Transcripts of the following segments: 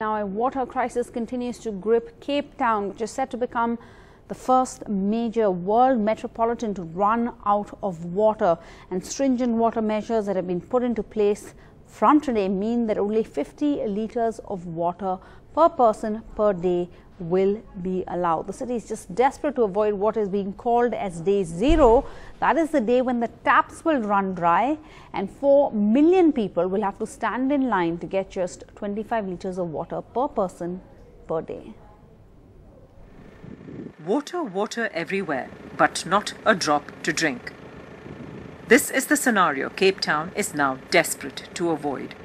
Now, a water crisis continues to grip Cape Town, which is set to become the first major world metropolitan to run out of water. And stringent water measures that have been put into place from today mean that only 50 litres of water per person per day will be allowed. The city is just desperate to avoid what is being called as day zero. That is the day when the taps will run dry and 4 million people will have to stand in line to get just 25 litres of water per person per day. Water everywhere, but not a drop to drink. This is the scenario Cape Town is now desperate to avoid.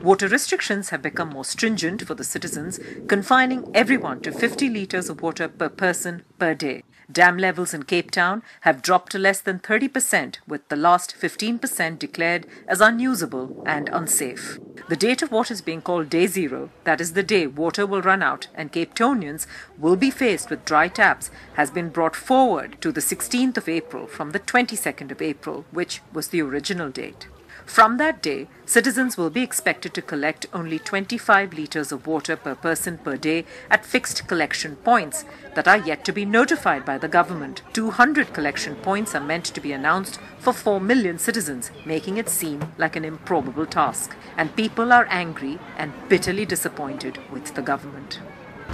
Water restrictions have become more stringent for the citizens, confining everyone to 50 litres of water per person per day. Dam levels in Cape Town have dropped to less than 30%, with the last 15% declared as unusable and unsafe. The date of what is being called day zero, that is the day water will run out and Cape Townians will be faced with dry taps, has been brought forward to the 16th of April from the 22nd of April, which was the original date. From that day, citizens will be expected to collect only 25 litres of water per person per day at fixed collection points that are yet to be notified by the government. 200 collection points are meant to be announced for 4 million citizens, making it seem like an improbable task. And people are angry and bitterly disappointed with the government.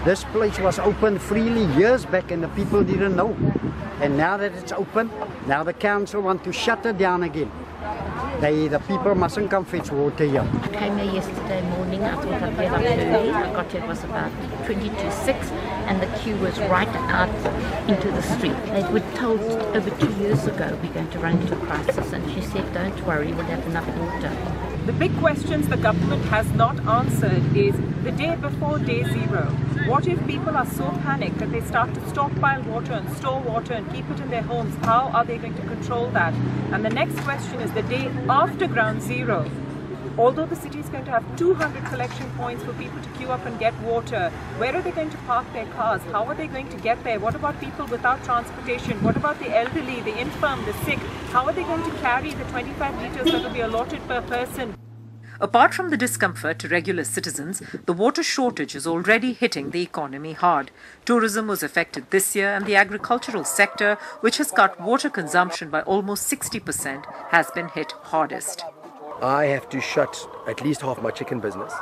This place was open freely years back and the people didn't know. And now that it's open, now the council want to shut it down again. The people mustn't come fetch water here. I came here yesterday morning. I thought I'd get up early. I got here, it was about 20 to 6 and the queue was right out into the street. They were told over 2 years ago we're going to run into a crisis, and she said don't worry, we'll have enough water. The big questions the government has not answered is the day before day zero. What if people are so panicked that they start to stockpile water and store water and keep it in their homes? How are they going to control that? And the next question is the day after ground zero. Although the city is going to have 200 collection points for people to queue up and get water, where are they going to park their cars? How are they going to get there? What about people without transportation? What about the elderly, the infirm, the sick? How are they going to carry the 25 litres that will be allotted per person? Apart from the discomfort to regular citizens, the water shortage is already hitting the economy hard. Tourism was affected this year, and the agricultural sector, which has cut water consumption by almost 60%, has been hit hardest. I have to shut at least half my chicken business.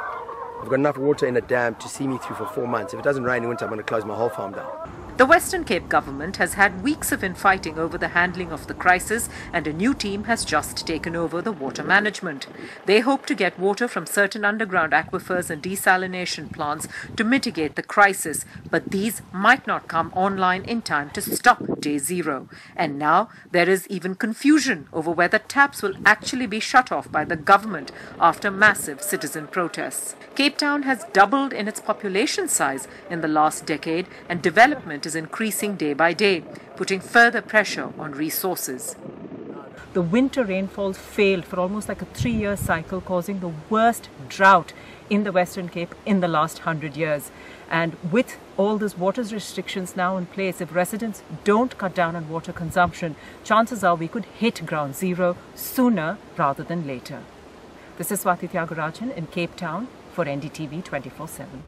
I've got enough water in a dam to see me through for 4 months. If it doesn't rain in winter, I'm going to close my whole farm down. The Western Cape government has had weeks of infighting over the handling of the crisis, and a new team has just taken over the water management. They hope to get water from certain underground aquifers and desalination plants to mitigate the crisis, but these might not come online in time to stop day zero. And now there is even confusion over whether taps will actually be shut off by the government after massive citizen protests. Cape Town has doubled in its population size in the last decade, and development is increasing day by day, putting further pressure on resources. The winter rainfalls failed for almost like a 3-year cycle, causing the worst drought in the Western Cape in the last 100 years. And with all these water restrictions now in place, if residents don't cut down on water consumption, chances are we could hit ground zero sooner rather than later. This is Swati Tyagarajan in Cape Town for NDTV 24/7.